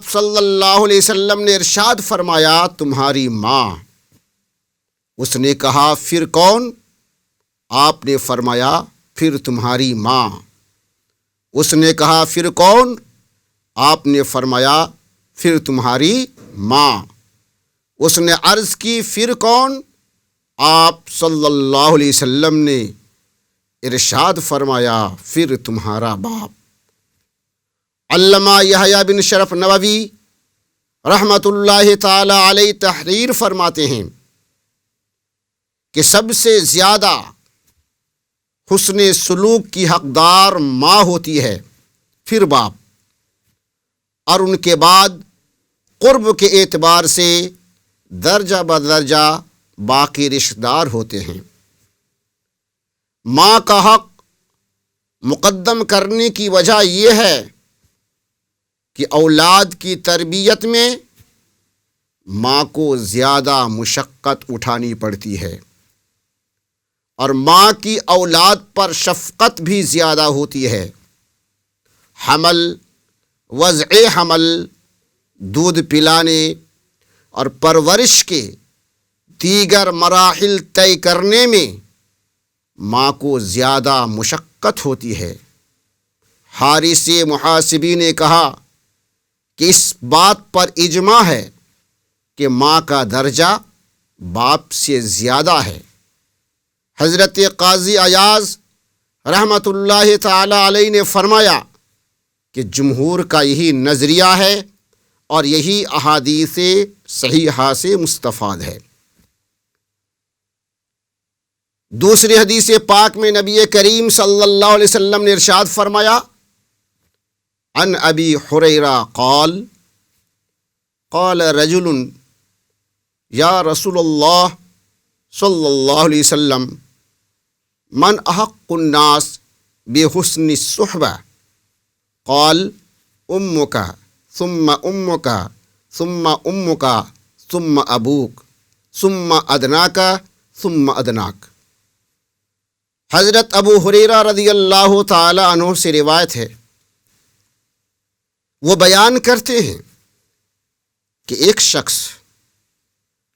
صلی اللہ علیہ وسلم نے ارشاد فرمایا تمہاری ماں۔ اس نے کہا پھر کون؟ آپ نے فرمایا پھر تمہاری ماں۔ اس نے کہا پھر کون؟ آپ نے فرمایا پھر تمہاری ماں۔ اس نے عرض کی پھر کون؟ آپ صلی اللہ علیہ وسلم نے ارشاد فرمایا پھر تمہارا باپ۔ علامہ یحییٰ بن شرف نووی رحمۃ اللہ تعالی علیہ تحریر فرماتے ہیں کہ سب سے زیادہ حسن سلوک کی حقدار ماں ہوتی ہے، پھر باپ، اور ان کے بعد قرب کے اعتبار سے درجہ بدرجہ باقی رشتہ دار ہوتے ہیں۔ ماں کا حق مقدم کرنے کی وجہ یہ ہے کہ اولاد کی تربیت میں ماں کو زیادہ مشقت اٹھانی پڑتی ہے، اور ماں کی اولاد پر شفقت بھی زیادہ ہوتی ہے۔ حمل، وضع حمل، دودھ پلانے اور پرورش کے دیگر مراحل طے کرنے میں ماں کو زیادہ مشقت ہوتی ہے۔ حارث محاسبی نے کہا کہ اس بات پر اجماع ہے کہ ماں کا درجہ باپ سے زیادہ ہے۔ حضرت قاضی عیاض رحمۃ اللہ تعالی علیہ نے فرمایا کہ جمہور کا یہی نظریہ ہے اور یہی احادیث صحیحہ سے مستفاد ہے۔ دوسری حدیث پاک میں نبی کریم صلی اللہ علیہ وسلم نے ارشاد فرمایا عن ابی ہریرہ قال قال رجل یا رسول اللہ صلی اللہ علیہ وسلم من احق الناس بحسن الصحبہ قال امک ثم امک ثم امک ثم ابوک ثم ادناک ثم ادناک۔ حضرت ابو ہریرہ رضی اللہ تعالی عنہ سے روایت ہے، وہ بیان کرتے ہیں کہ ایک شخص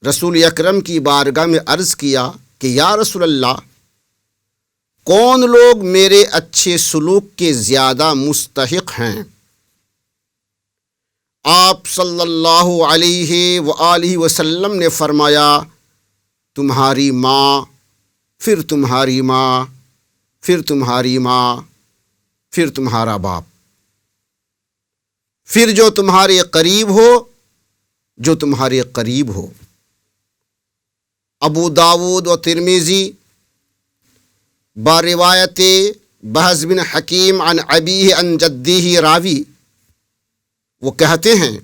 رسول اکرم کی بارگاہ میں عرض کیا کہ یا رسول اللہ، کون لوگ میرے اچھے سلوک کے زیادہ مستحق ہیں؟ آپ صلی اللہ علیہ وآلہ وسلم نے فرمایا تمہاری ماں، پھر تمہاری ماں، پھر تمہاری ماں، پھر تمہارا باپ، پھر جو تمہارے قریب ہو، جو تمہارے قریب ہو۔ ابو داود و ترمذی باروایت بہز بن حکیم عن ابیہ عن جدہ راوی، وہ کہتے ہیں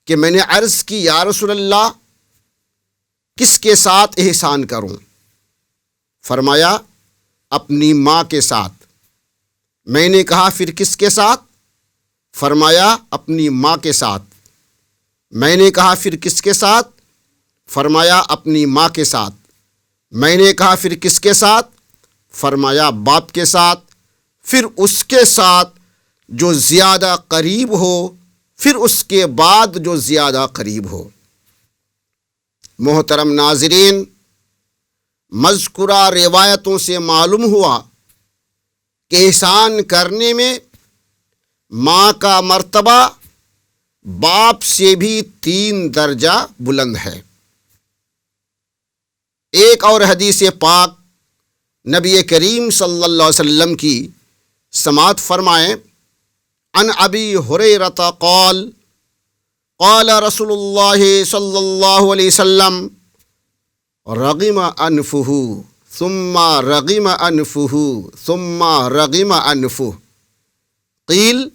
کہ میں نے عرض کی یا رسول اللہ، کس کے ساتھ احسان کروں؟ فرمایا اپنی ماں کے ساتھ۔ میں نے کہا پھر کس کے ساتھ؟ فرمایا اپنی ماں کے ساتھ۔ میں نے کہا پھر کس کے ساتھ؟ فرمایا اپنی ماں کے ساتھ۔ میں نے کہا پھر کس کے ساتھ؟ فرمایا باپ کے ساتھ۔ پھر اس کے ساتھ جو زیادہ قریب ہو، پھر اس کے بعد جو زیادہ قریب ہو۔ محترم ناظرین، مذکورہ روایتوں سے معلوم ہوا کہ احسان کرنے میں ماں کا مرتبہ باپ سے بھی 3 درجہ بلند ہے۔ ایک اور حدیث پاک نبی کریم صلی اللہ علیہ وسلم کی سماعت فرمائیں عن ابی ہریرہ قال قال رسول اللہ صلی اللہ علیہ وسلم رغم انفہ ثم رغم انفہ ثم رغم انفہ قیل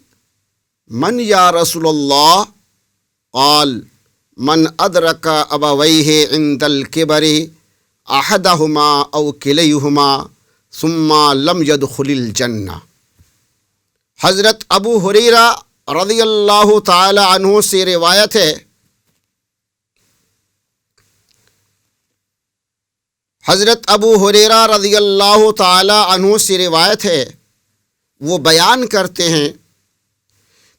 من یا رسول اللہ قال من ادرک ابویہ عند الکبر احدہما او کلیہما ثم لم يدخل الجنہ۔ حضرت ابو ہریرہ رضی اللہ تعالی عنہ سے روایت ہے، حضرت ابو ہریرہ رضی اللہ تعالی عنہ سے روایت ہے، وہ بیان کرتے ہیں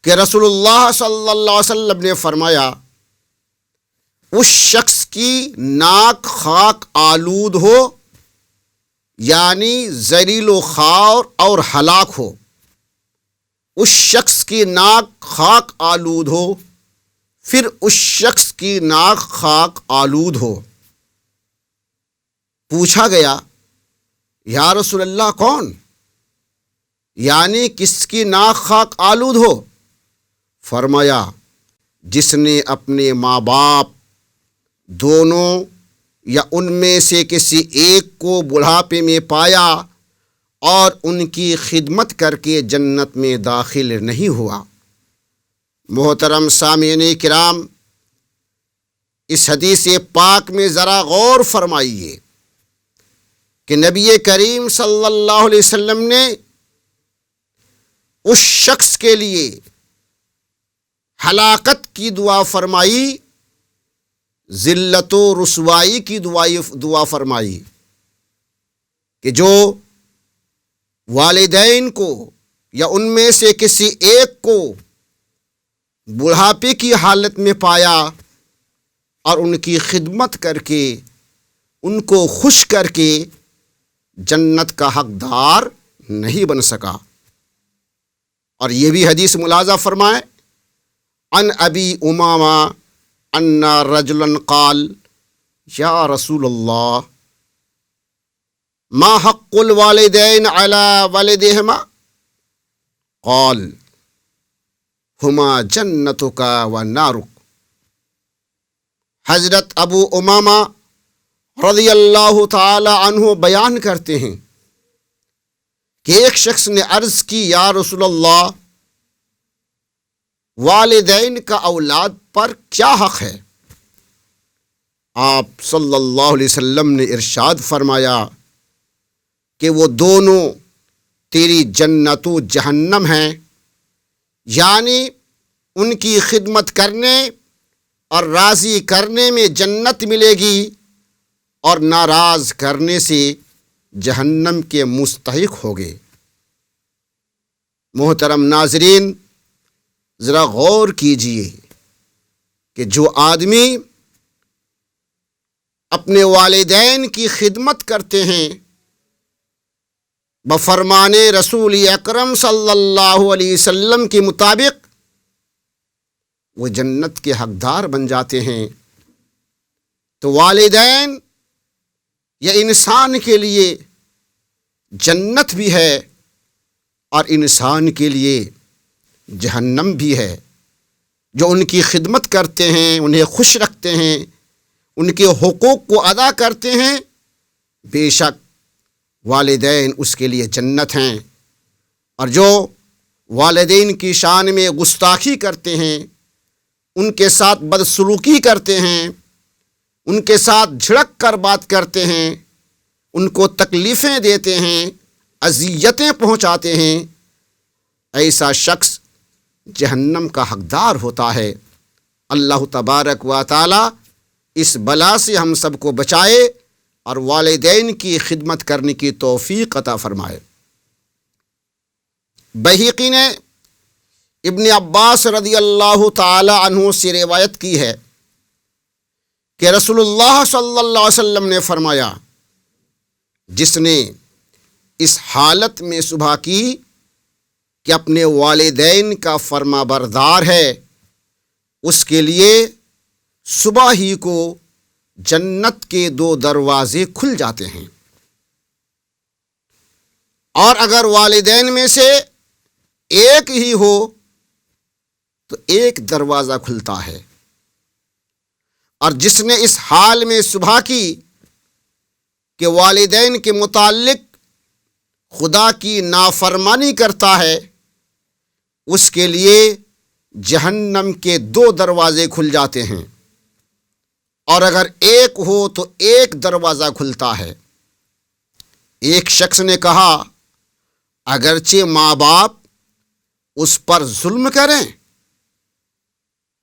کہ رسول اللہ صلی اللہ علیہ وسلم نے فرمایا اس شخص کی ناک خاک آلود ہو، یعنی ذلیل و خوار اور ہلاک ہو، اس شخص کی ناک خاک آلود ہو، پھر اس شخص کی ناک خاک آلود ہو۔ پوچھا گیا یا رسول اللہ کون؟ یعنی کس کی ناک خاک آلود ہو؟ فرمایا جس نے اپنے ماں باپ دونوں یا ان میں سے کسی ایک کو بڑھاپے میں پایا اور ان کی خدمت کر کے جنت میں داخل نہیں ہوا۔ محترم سامعین کرام، اس حدیث پاک میں ذرا غور فرمائیے کہ نبی کریم صلی اللہ علیہ وسلم نے اس شخص کے لیے ہلاکت کی دعا فرمائی، ذلت و رسوائی کی دعا فرمائی کہ جو والدین کو یا ان میں سے کسی ایک کو بڑھاپے کی حالت میں پایا اور ان کی خدمت کر کے ان کو خوش کر کے جنت کا حقدار نہیں بن سکا۔ اور یہ بھی حدیث ملاحظہ فرمائیں، عن ابی امامہ ان رجلا قال یا رسول اللہ ما حق الوالدین علی والدہما قال ہما جنتک و نارک۔ حضرت ابو امامہ رضی اللہ تعالی عنہ بیان کرتے ہیں کہ ایک شخص نے عرض کی یا رسول اللہ والدین کا اولاد پر کیا حق ہے؟ آپ صلی اللہ علیہ وسلم نے ارشاد فرمایا کہ وہ دونوں تیری جنت و جہنم ہیں، یعنی ان کی خدمت کرنے اور راضی کرنے میں جنت ملے گی اور ناراض کرنے سے جہنم کے مستحق ہوگے۔ محترم ناظرین، ذرا غور کیجئے کہ جو آدمی اپنے والدین کی خدمت کرتے ہیں بفرمان رسول اکرم صلی اللہ علیہ وسلم کے مطابق، وہ جنت کے حقدار بن جاتے ہیں۔ تو والدین یہ انسان کے لیے جنت بھی ہے اور انسان کے لیے جہنم بھی ہے۔ جو ان کی خدمت کرتے ہیں، انہیں خوش رکھتے ہیں، ان کے حقوق کو ادا کرتے ہیں، بے شک والدین اس کے لیے جنت ہیں۔ اور جو والدین کی شان میں گستاخی کرتے ہیں، ان کے ساتھ بدسلوکی کرتے ہیں، ان کے ساتھ جھڑک کر بات کرتے ہیں، ان کو تکلیفیں دیتے ہیں، اذیتیں پہنچاتے ہیں، ایسا شخص جہنم کا حقدار ہوتا ہے۔ اللہ تبارک و تعالی اس بلا سے ہم سب کو بچائے اور والدین کی خدمت کرنے کی توفیق عطا فرمائے۔ بہیقی نے ابن عباس رضی اللہ تعالی عنہ سے روایت کی ہے کہ رسول اللہ صلی اللہ علیہ وسلم نے فرمایا جس نے اس حالت میں صبح کی کہ اپنے والدین کا فرما بردار ہے، اس کے لیے صبح ہی کو جنت کے 2 دروازے کھل جاتے ہیں، اور اگر والدین میں سے ایک ہی ہو تو 1 دروازہ کھلتا ہے۔ اور جس نے اس حال میں صبح کی کہ والدین کے متعلق خدا کی نافرمانی کرتا ہے، اس کے لیے جہنم کے 2 دروازے کھل جاتے ہیں، اور اگر ایک ہو تو 1 دروازہ کھلتا ہے۔ ایک شخص نے کہا اگرچہ ماں باپ اس پر ظلم کریں؟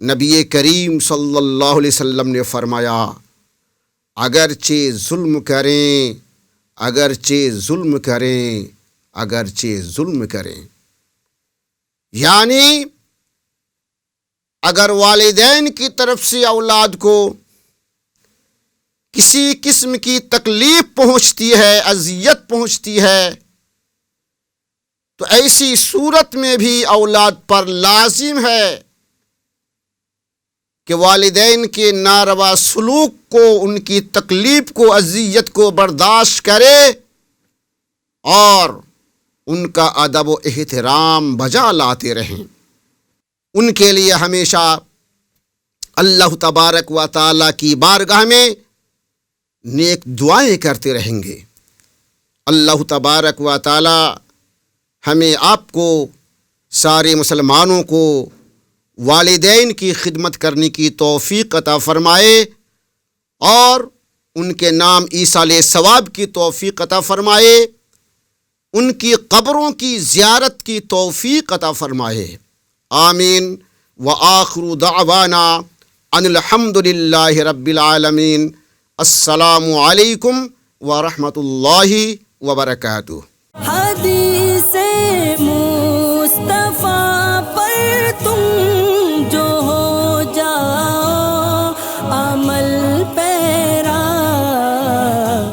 نبی کریم صلی اللہ علیہ وسلم نے فرمایا اگرچہ ظلم کریں، اگرچہ ظلم کریں، اگرچہ ظلم کریں، یعنی اگر والدین کی طرف سے اولاد کو کسی قسم کی تکلیف پہنچتی ہے، اذیت پہنچتی ہے، تو ایسی صورت میں بھی اولاد پر لازم ہے کہ والدین کے ناروا سلوک کو، ان کی تکلیف کو، اذیت کو برداشت کرے اور ان کا ادب و احترام بجا لاتے رہیں۔ ان کے لیے ہمیشہ اللہ تبارک و تعالیٰ کی بارگاہ میں نیک دعائیں کرتے رہیں گے۔ اللہ تبارک و تعالیٰ ہمیں، آپ کو، سارے مسلمانوں کو والدین کی خدمت کرنے کی توفیق عطا فرمائے اور ان کے نام ایصال ثواب کی توفیق عطا فرمائے، ان کی قبروں کی زیارت کی توفیق عطا فرمائے، آمین۔ وآخر دعوانا ان الحمد للہ رب العالمین۔ السلام علیکم ورحمۃ اللہ وبرکاتہ۔